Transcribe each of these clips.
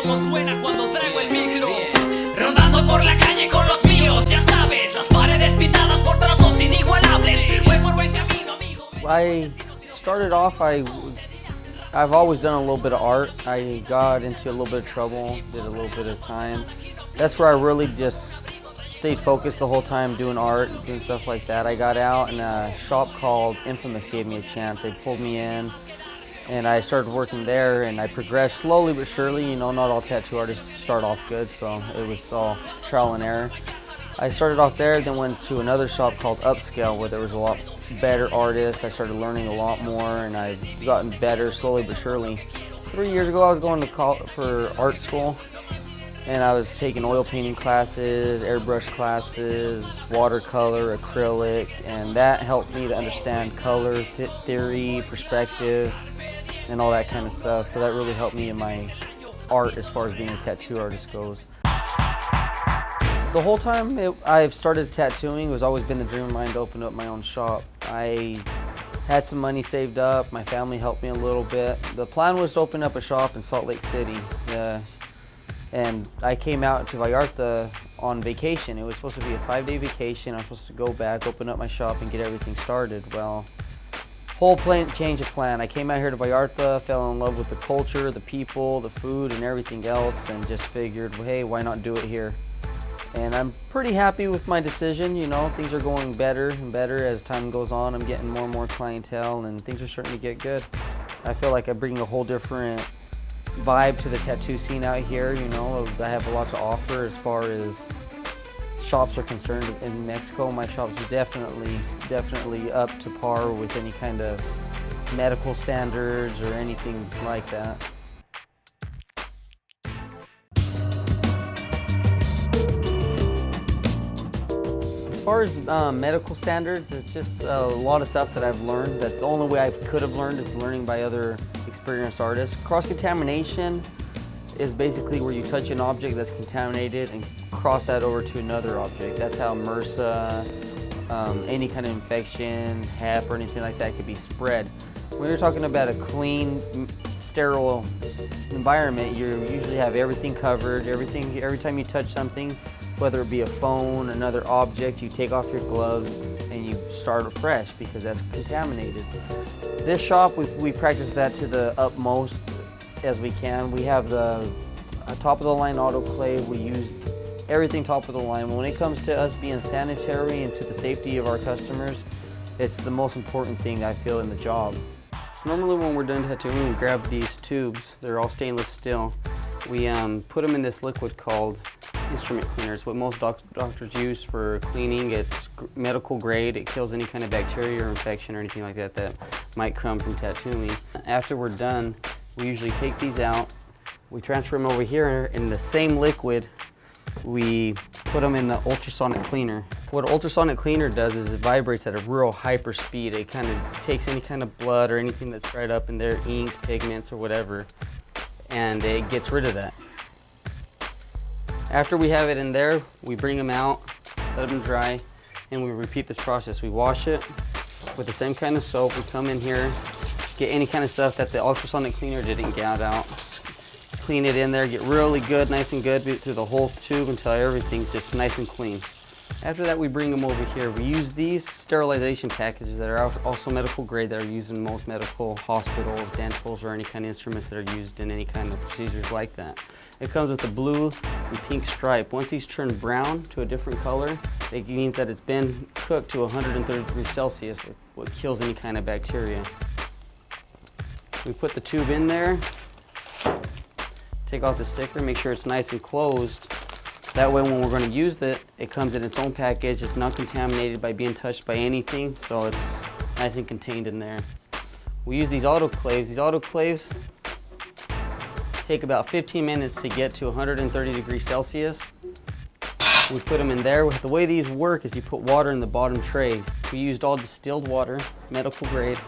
cómo suena cuando traigo el micro. Rodando por la calle con los míos, ya sabes, las paredes pintadas por trazos inigualables. Voy por buen camino, amigo. I started off, I've always done a little bit of art. I got into a little bit of trouble, did a little bit of time. That's where I really just stayed focused the whole time doing art, doing stuff like that. I got out and a shop called Infamous gave me a chance. They pulled me in and I started working there, and I progressed slowly but surely. You know, not all tattoo artists start off good, so it was all trial and error. I started off there, then went to another shop called Upscale where there was a lot better artists. I started learning a lot more and I've gotten better slowly but surely. 3 years ago I was going to college for art school, and I was taking oil painting classes, airbrush classes, watercolor, acrylic, and that helped me to understand color, theory, perspective, and all that kind of stuff. So that really helped me in my art as far as being a tattoo artist goes. The whole time I've started tattooing, it was always been the dream of mine to open up my own shop. I had some money saved up, my family helped me a little bit. The plan was to open up a shop in Salt Lake City. And I came out to Vallarta on vacation. It was supposed to be a 5-day vacation. I was supposed to go back, open up my shop, and get everything started. Well, whole change of plan. I came out here to Vallarta, fell in love with the culture, the people, the food, and everything else, and just figured, well, hey, why not do it here? And I'm pretty happy with my decision. You know, things are going better and better as time goes on. I'm getting more and more clientele, and things are starting to get good. I feel like I bring a whole different vibe to the tattoo scene out here. You know, I have a lot to offer as far as shops are concerned. In Mexico, my shop's definitely up to par with any kind of medical standards or anything like that. As far as medical standards, it's just a lot of stuff that I've learned that the only way I could have learned is learning by other experienced artists. Cross-contamination is basically where you touch an object that's contaminated and cross that over to another object. That's how MRSA, any kind of infection, HEP, or anything like that could be spread. When you're talking about a clean, sterile environment, you usually have everything covered. Every time you touch something, whether it be a phone, another object, you take off your gloves and you start afresh because that's contaminated. This shop, we practice that to the utmost as we can. We have the top of the line autoclave. We use everything top of the line. When it comes to us being sanitary and to the safety of our customers, it's the most important thing I feel in the job. Normally when we're done tattooing, we grab these tubes. They're all stainless steel. We put them in this liquid called instrument cleaner. It's what most doctors use for cleaning. It's medical grade. It kills any kind of bacteria or infection or anything like that that might come from tattooing. After we're done, we usually take these out. We transfer them over here in the same liquid. We put them in the ultrasonic cleaner. What an ultrasonic cleaner does is it vibrates at a real hyper speed. It kind of takes any kind of blood or anything that's dried up in there, inks, pigments, or whatever, and it gets rid of that. After we have it in there, we bring them out, let them dry, and we repeat this process. We wash it with the same kind of soap. We come in here, get any kind of stuff that the ultrasonic cleaner didn't get out, clean it in there, get really good, nice and good through the whole tube until everything's just nice and clean. After that, we bring them over here. We use these sterilization packages that are also medical grade, that are used in most medical hospitals, dentals, or any kind of instruments that are used in any kind of procedures like that. It comes with a blue and pink stripe. Once these turn brown to a different color, it means that it's been cooked to 130 degrees Celsius, what kills any kind of bacteria. We put the tube in there, take off the sticker, make sure it's nice and closed. That way when we're going to use it, it comes in its own package. It's not contaminated by being touched by anything, so it's nice and contained in there. We use these autoclaves. These autoclaves take about 15 minutes to get to 130 degrees Celsius. We put them in there. The way these work is you put water in the bottom tray. We used all distilled water, medical grade.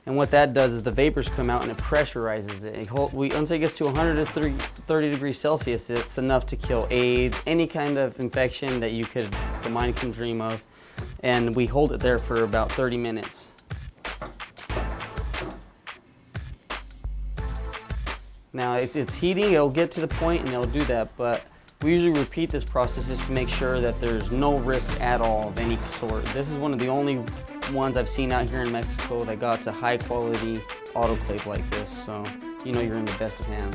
And what that does is the vapors come out and it pressurizes it. Once it gets to 130 degrees Celsius, it's enough to kill AIDS, any kind of infection that the mind can dream of. And we hold it there for about 30 minutes. Now it's heating, it'll get to the point and it'll do that, but we usually repeat this process just to make sure that there's no risk at all of any sort. This is one of the only ones I've seen out here in Mexico that got to high quality autoclave like this, so you know you're in the best of hands.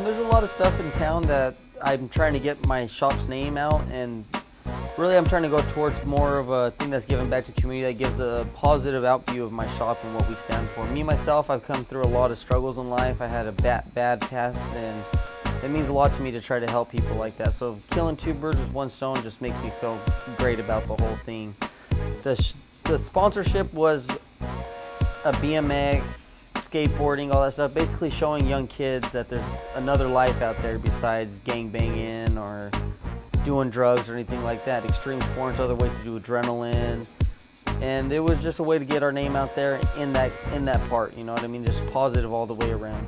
There's a lot of stuff in town that I'm trying to get my shop's name out, and really I'm trying to go towards more of a thing that's giving back to the community, that gives a positive outview of my shop and what we stand for. Me, myself, I've come through a lot of struggles in life. I had a bad past, and it means a lot to me to try to help people like that. So killing two birds with one stone just makes me feel great about the whole thing. The sponsorship was a BMX, skateboarding, all that stuff, basically showing young kids that there's another life out there besides gang banging or doing drugs or anything like that. Extreme sports, other ways to do adrenaline, and it was just a way to get our name out there in that part, you know what I mean, just positive all the way around.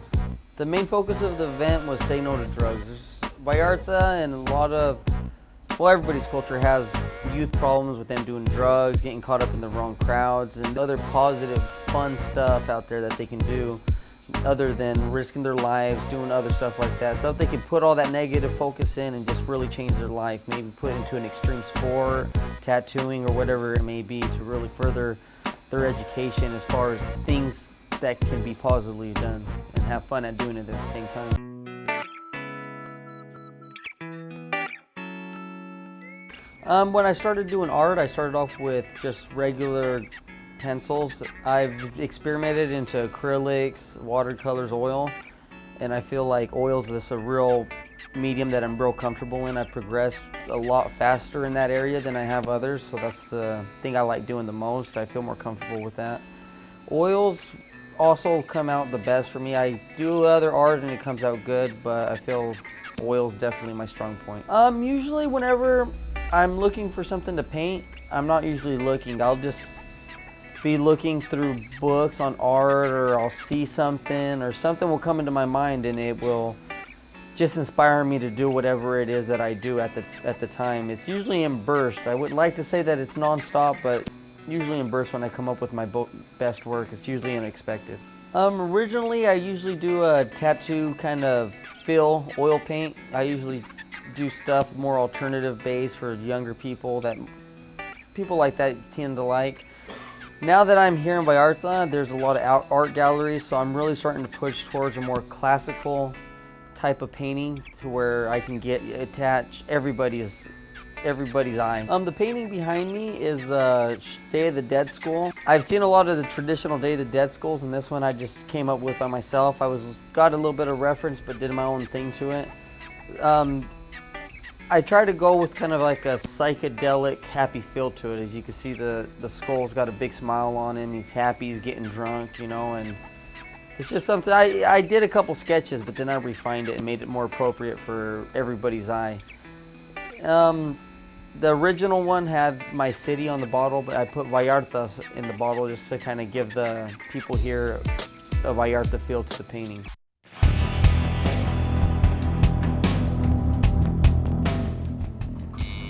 The main focus of the event was say no to drugs. Vallarta and a lot of, well, everybody's culture has youth problems with them doing drugs, getting caught up in the wrong crowds, and other positive, fun stuff out there that they can do other than risking their lives, doing other stuff like that. So if they can put all that negative focus in and just really change their life, maybe put it into an extreme sport, tattooing, or whatever it may be, to really further their education as far as things that can be positively done and have fun at doing it at the same time. When I started doing art, I started off with just regular pencils. I've experimented into acrylics, watercolors, oil, and I feel like oil's just a real medium that I'm real comfortable in. I've progressed a lot faster in that area than I have others, so that's the thing I like doing the most. I feel more comfortable with that. Oils also come out the best for me. I do other art and it comes out good, but I feel oil's definitely my strong point. Usually whenever I'm looking for something to paint, I'm not usually looking. I'll just be looking through books on art, or I'll see something, or something will come into my mind and it will just inspire me to do whatever it is that I do at the time. It's usually in bursts. I would like to say that it's non-stop, but usually in bursts when I come up with my best work. It's usually unexpected. Originally I usually do a tattoo kind of fill oil paint. I usually do stuff more alternative based for younger people that people like that tend to like. Now that I'm here in Vallarta, there's a lot of art galleries, so I'm really starting to push towards a more classical type of painting to where I can attach everybody's eye. The painting behind me is Day of the Dead skull. I've seen a lot of the traditional Day of the Dead skulls, and this one I just came up with by myself. Got a little bit of reference but did my own thing to it. I try to go with kind of like a psychedelic, happy feel to it. As you can see, the skull's got a big smile on him. He's happy, he's getting drunk, you know, and it's just something. I did a couple sketches, but then I refined it and made it more appropriate for everybody's eye. The original one had my city on the bottle, but I put Vallarta in the bottle just to kind of give the people here a Vallarta feel to the painting.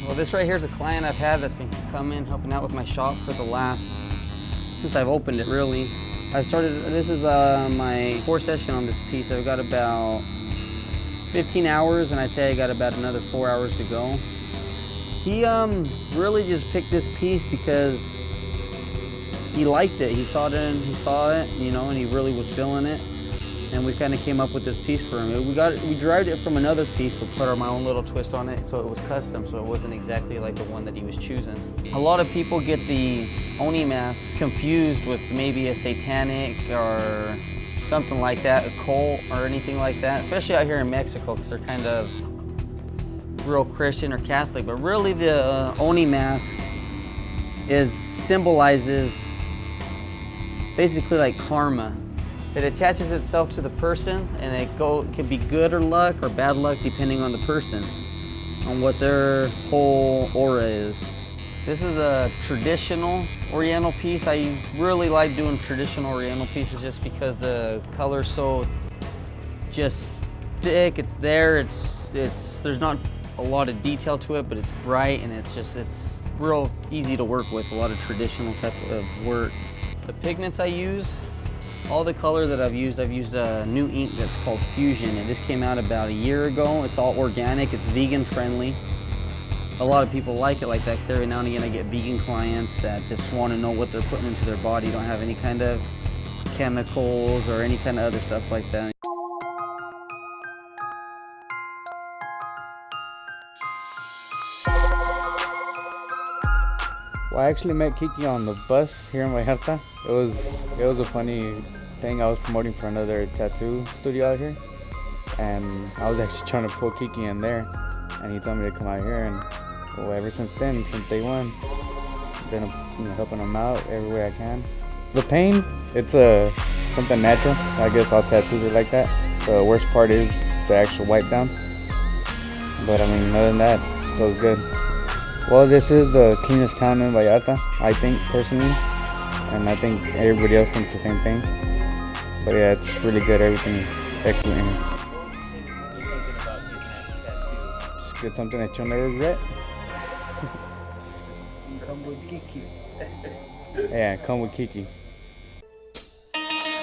Well, this right here is a client I've had that's been coming, helping out with my shop for since I've opened it, really. This is my 4th session on this piece. I've got about 15 hours, and I say I got about another 4 hours to go. He really just picked this piece because he liked it. He saw it, you know, and he really was feeling it. And we kind of came up with this piece for him. We derived it from another piece, but put my own little twist on it, so it was custom, so it wasn't exactly like the one that he was choosing. A lot of people get the Oni mask confused with maybe a satanic or something like that, a cult or anything like that, especially out here in Mexico, because they're kind of real Christian or Catholic. But really the Oni mask symbolizes basically like karma. It attaches itself to the person, and it can be good or luck or bad luck depending on the person, on what their whole aura is. This is a traditional Oriental piece. I really like doing traditional Oriental pieces just because the color's so just thick. It's there. There's not a lot of detail to it, but it's bright, and it's real easy to work with, a lot of traditional type of work. The pigments I use, all the color that I've used a new ink that's called Fusion, and this came out about a year ago. It's all organic, it's vegan friendly. A lot of people like it like that, because every now and again I get vegan clients that just want to know what they're putting into their body, don't have any kind of chemicals or any kind of other stuff like that. Well, I actually met Kiki on the bus here in Vallarta. It was a funny thing. I was promoting for another tattoo studio out here, and I was actually trying to pull Kiki in there, and he told me to come out here, and well, ever since then, since day one, I've been helping him out every way I can. The pain, it's something natural. I guess all tattoos are like that. The worst part is the actual wipe down, but I mean, other than that, it feels good. Well, this is the cleanest town in Vallarta, I think, personally, and I think everybody else thinks the same thing. But yeah, it's really good. Everything is excellent here. Just get something that you'll never regret. Come with Kiki. Yeah, come with Kiki.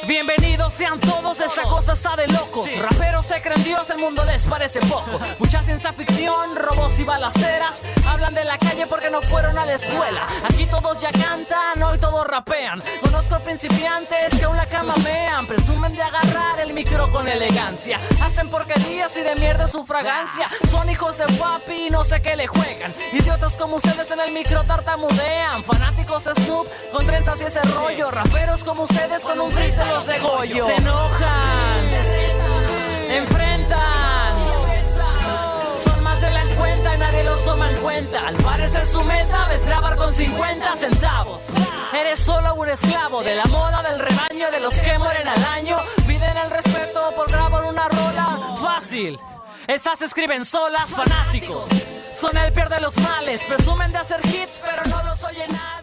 Bienvenidos sean todos, esa cosa está de locos. Raperos se creen Dios, el mundo les parece poco. Mucha ciencia ficción, robos y balaceras. Hablan de la calle porque no fueron a la escuela. Aquí todos ya cantan, hoy todos rapean. Conozco principiantes que aún la cama mean. Presumen de agarrar el micro con elegancia. Hacen porquerías y de mierda su fragancia. Son hijos de papi y no sé qué le juegan. Idiotas como ustedes en el micro tartamudean. Fanáticos de Snoop con trenzas y ese rollo. Raperos como ustedes con un freezer los degollo. Se enojan, enfrentan, son más de la cuenta y nadie los toma en cuenta. Al parecer su meta es grabar con 50 centavos. Eres solo un esclavo de la moda del rebaño, de los que mueren al año. Piden el respeto por grabar una rola fácil. Esas se escriben solas, fanáticos. Son el peor de los males, presumen de hacer hits pero no los oye nadie.